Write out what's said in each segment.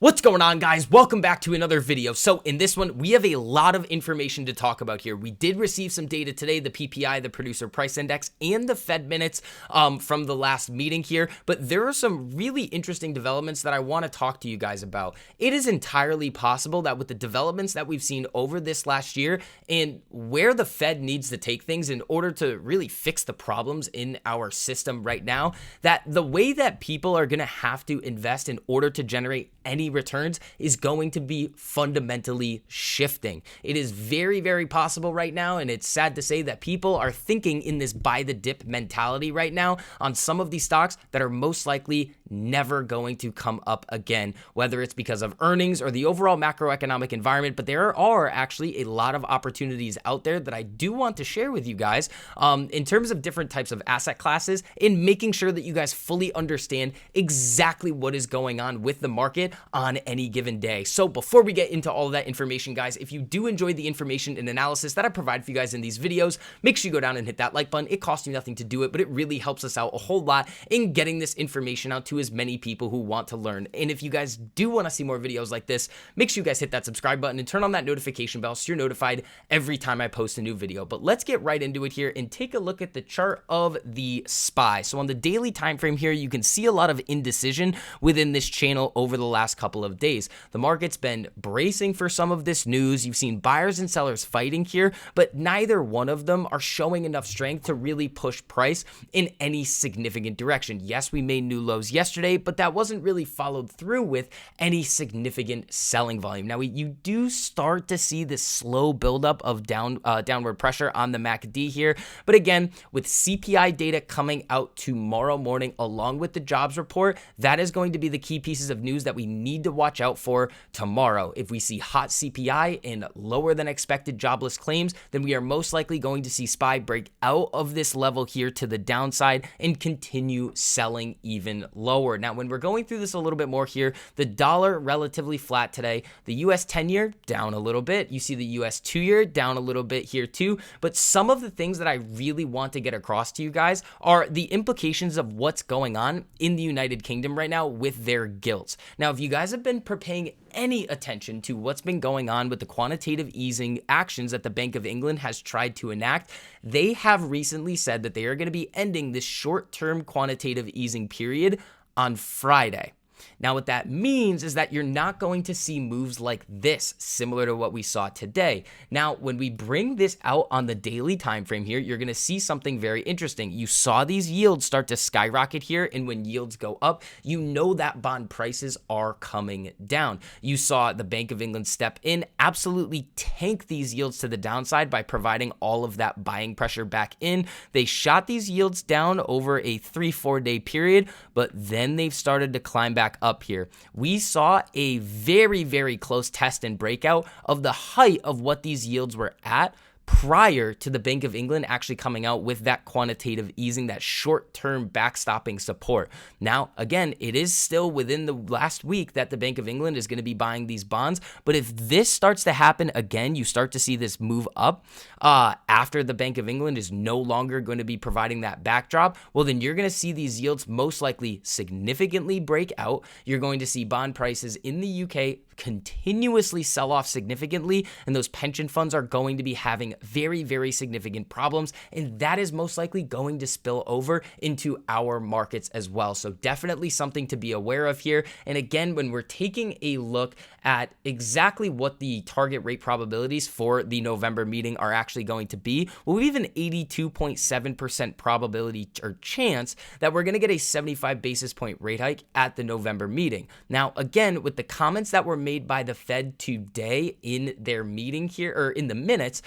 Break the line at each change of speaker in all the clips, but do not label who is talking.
What's going on, guys? Welcome back to another video. So in this one, we have a lot of information to talk about here. We did receive some data today, the PPI, the Producer Price Index, and the Fed minutes from the last meeting here. But there are some really interesting developments that I want to talk to you guys about. It is entirely possible that with the developments that we've seen over this last year and where the Fed needs to take things in order to really fix the problems in our system right now, that the way that people are going to have to invest in order to generate any returns is going to be fundamentally shifting. It is very, very possible right now, and it's sad to say that people are thinking in this buy the dip mentality right now on some of these stocks that are most likely never going to come up again, whether it's because of earnings or the overall macroeconomic environment. But there are actually a lot of opportunities out there that I do want to share with you guys in terms of different types of asset classes, in making sure that you guys fully understand exactly what is going on with the market on any given day. So before we get into all of that information, guys, if you do enjoy the information and analysis that I provide for you guys in these videos, make sure you go down and hit that like button. It costs you nothing to do it, but it really helps us out a whole lot in getting this information out to as many people who want to learn. And if you guys do want to see more videos like this, make sure you guys hit that subscribe button and turn on that notification bell so you're notified every time I post a new video. But let's get right into it here and take a look at the chart of the SPY. So on the daily time frame here, you can see a lot of indecision within this channel over the last couple of days. The market's been bracing for some of this news. You've seen buyers and sellers fighting here, but neither one of them are showing enough strength to really push price in any significant direction. Yes, we made new lows yesterday, but that wasn't really followed through with any significant selling volume. Now, you do start to see this slow buildup of downward pressure on the MACD here, but again, with CPI data coming out tomorrow morning along with the jobs report, that is going to be the key pieces of news that we need to watch out for tomorrow. If we see hot CPI and lower than expected jobless claims, then we are most likely going to see SPY break out of this level here to the downside and continue selling even lower. Now, when we're going through this a little bit more here, the dollar relatively flat today, the US 10-year down a little bit. You see the US 2-year down a little bit here too. But some of the things that I really want to get across to you guys are the implications of what's going on in the United Kingdom right now with their gilts. Now, if you guys have been paying any attention to what's been going on with the quantitative easing actions that the Bank of England has tried to enact, they have recently said that they are going to be ending this short-term quantitative easing period on Friday. Now, what that means is that you're not going to see moves like this, similar to what we saw today. Now, when we bring this out on the daily time frame here, you're going to see something very interesting. You saw these yields start to skyrocket here, and when yields go up, you know that bond prices are coming down. You saw the Bank of England step in, absolutely tank these yields to the downside by providing all of that buying pressure back in. They shot these yields down over a 3-4 day period, but then they've started to climb back up here. We saw a very, very close test and breakout of the height of what these yields were at prior to the Bank of England actually coming out with that quantitative easing, that short-term backstopping support. Now, again, it is still within the last week that the Bank of England is going to be buying these bonds, but if this starts to happen again, you start to see this move up after the Bank of England is no longer going to be providing that backdrop, well, then you're going to see these yields most likely significantly break out. You're going to see bond prices in the UK continuously sell off significantly, and those pension funds are going to be having very, very significant problems, and that is most likely going to spill over into our markets as well. So definitely something to be aware of here. And again, when we're taking a look at exactly what the target rate probabilities for the November meeting are actually going to be, well, we have an 82.7% probability or chance that we're going to get a 75 basis point rate hike at the November meeting. Now, again, with the comments that were made by the Fed today in their meeting here, or in the minutes,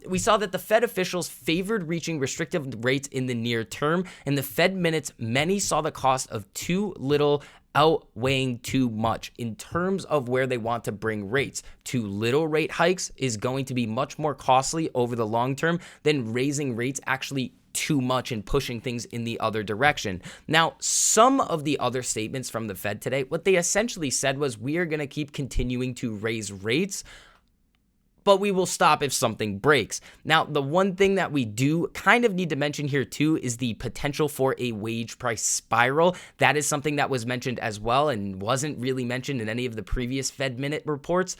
we saw that the Fed officials favored reaching restrictive rates in the near term. In the Fed minutes, many saw the cost of too little outweighing too much in terms of where they want to bring rates. Too little rate hikes is going to be much more costly over the long term than raising rates actually too much and pushing things in the other direction. Now, some of the other statements from the Fed today, what they essentially said was, we are going to keep continuing to raise rates but we will stop if something breaks. Now, the one thing that we do kind of need to mention here too is the potential for a wage price spiral. That is something that was mentioned as well and wasn't really mentioned in any of the previous Fed minute reports.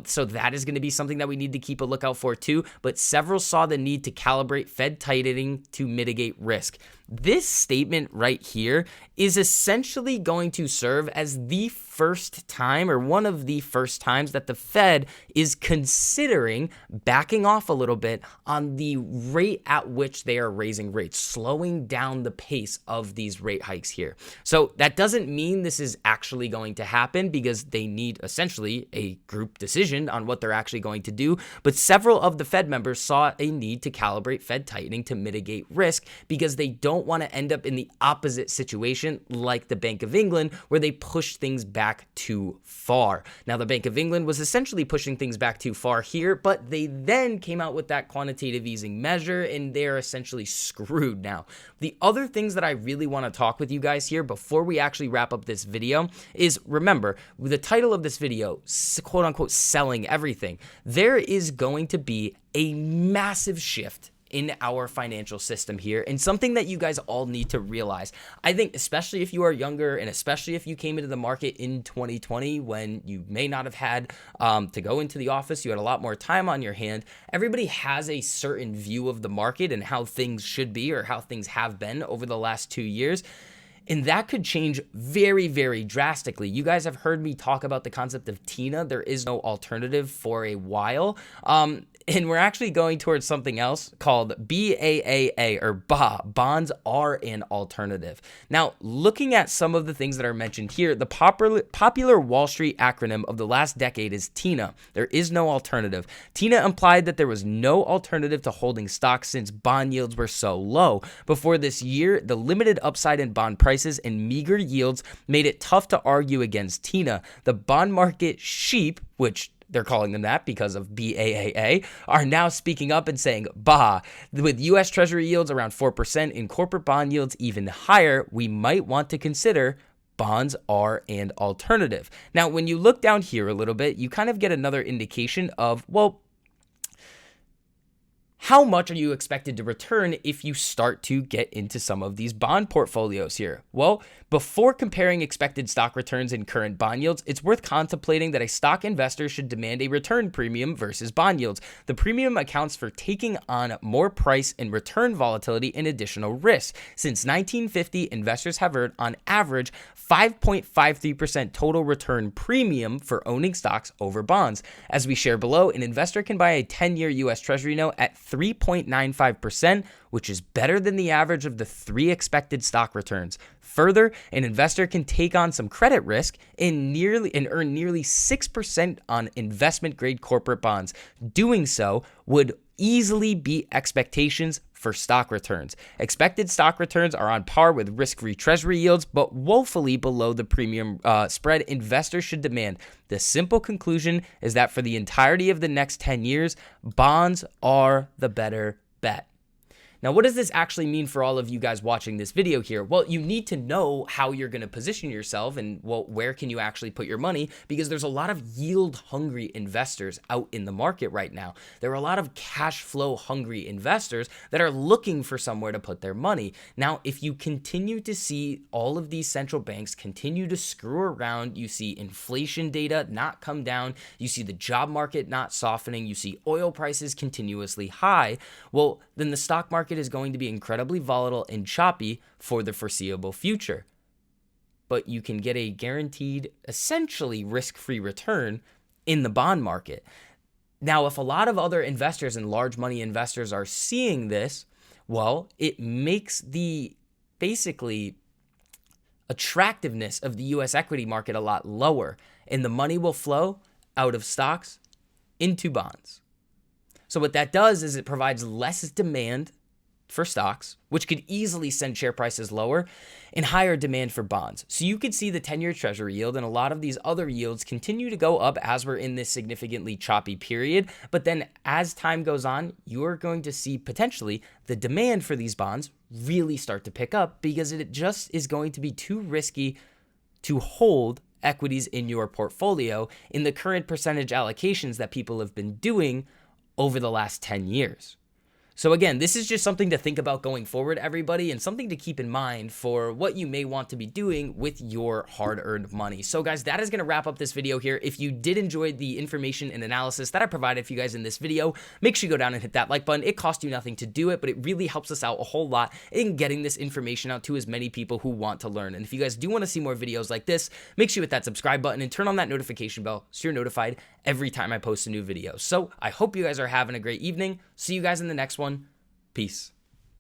So that is going to be something that we need to keep a lookout for too. But several saw the need to calibrate Fed tightening to mitigate risk. This statement right here is essentially going to serve as the first time, or one of the first times, that the Fed is considering backing off a little bit on the rate at which they are raising rates, slowing down the pace of these rate hikes here. So that doesn't mean this is actually going to happen, because they need essentially a group decision on what they're actually going to do. But several of the Fed members saw a need to calibrate Fed tightening to mitigate risk, because they don't want to end up in the opposite situation like the Bank of England, where they push things back too far. Now, the Bank of England was essentially pushing things back too far here, but they then came out with that quantitative easing measure, and they're essentially screwed now. The other things that I really want to talk with you guys here before we actually wrap up this video is, remember, the title of this video, quote unquote, selling everything. There is going to be a massive shift in our financial system here, and something that you guys all need to realize. I think especially if you are younger, and especially if you came into the market in 2020 when you may not have had to go into the office, you had a lot more time on your hand. Everybody has a certain view of the market and how things should be, or how things have been over the last 2 years. And that could change very, very drastically. You guys have heard me talk about the concept of TINA. There is no alternative for a while. And we're actually going towards something else called BAAA, or BA. Bonds are an alternative. Now, looking at some of the things that are mentioned here, the popular Wall Street acronym of the last decade is TINA. There is no alternative. TINA implied that there was no alternative to holding stocks since bond yields were so low. Before this year, the limited upside in bond prices and meager yields made it tough to argue against TINA. The bond market sheep, which they're calling them that because of BAAA, are now speaking up and saying, bah, with U.S. Treasury yields around 4% and corporate bond yields even higher, we might want to consider bonds are an alternative. Now, when you look down here a little bit, you kind of get another indication of, well, how much are you expected to return if you start to get into some of these bond portfolios here? Well, before comparing expected stock returns and current bond yields, it's worth contemplating that a stock investor should demand a return premium versus bond yields. The premium accounts for taking on more price and return volatility and additional risk. Since 1950, investors have earned on average 5.53% total return premium for owning stocks over bonds. As we share below, an investor can buy a 10-year U.S. Treasury note at 3.95%, which is better than the average of the 3 expected stock returns. Further, an investor can take on some credit risk and earn nearly 6% on investment-grade corporate bonds. Doing so would easily beat expectations for stock returns. Expected stock returns are on par with risk-free Treasury yields, but woefully below the premium spread investors should demand. The simple conclusion is that for the entirety of the next 10 years, bonds are the better bet. Now, what does this actually mean for all of you guys watching this video here? Well, you need to know how you're going to position yourself and, well, where can you actually put your money, because there's a lot of yield-hungry investors out in the market right now. There are a lot of cash flow-hungry investors that are looking for somewhere to put their money. Now, if you continue to see all of these central banks continue to screw around, you see inflation data not come down, you see the job market not softening, you see oil prices continuously high, well, then the stock market is going to be incredibly volatile and choppy for the foreseeable future. But you can get a guaranteed, essentially risk-free return in the bond market. Now, if a lot of other investors and large money investors are seeing this, well, it makes the basically attractiveness of the U.S. equity market a lot lower, and the money will flow out of stocks into bonds. So what that does is it provides less demand for stocks, which could easily send share prices lower, and higher demand for bonds. So you could see the 10-year Treasury yield and a lot of these other yields continue to go up as we're in this significantly choppy period. But then as time goes on, you're going to see potentially the demand for these bonds really start to pick up, because it just is going to be too risky to hold equities in your portfolio in the current percentage allocations that people have been doing over the last 10 years. So again, this is just something to think about going forward, everybody, and something to keep in mind for what you may want to be doing with your hard-earned money. So guys, that is going to wrap up this video here. If you did enjoy the information and analysis that I provided for you guys in this video, make sure you go down and hit that like button. It costs you nothing to do it, but it really helps us out a whole lot in getting this information out to as many people who want to learn. And if you guys do want to see more videos like this, make sure you hit that subscribe button and turn on that notification bell so you're notified every time I post a new video. So I hope you guys are having a great evening. See you guys in the next one. Peace.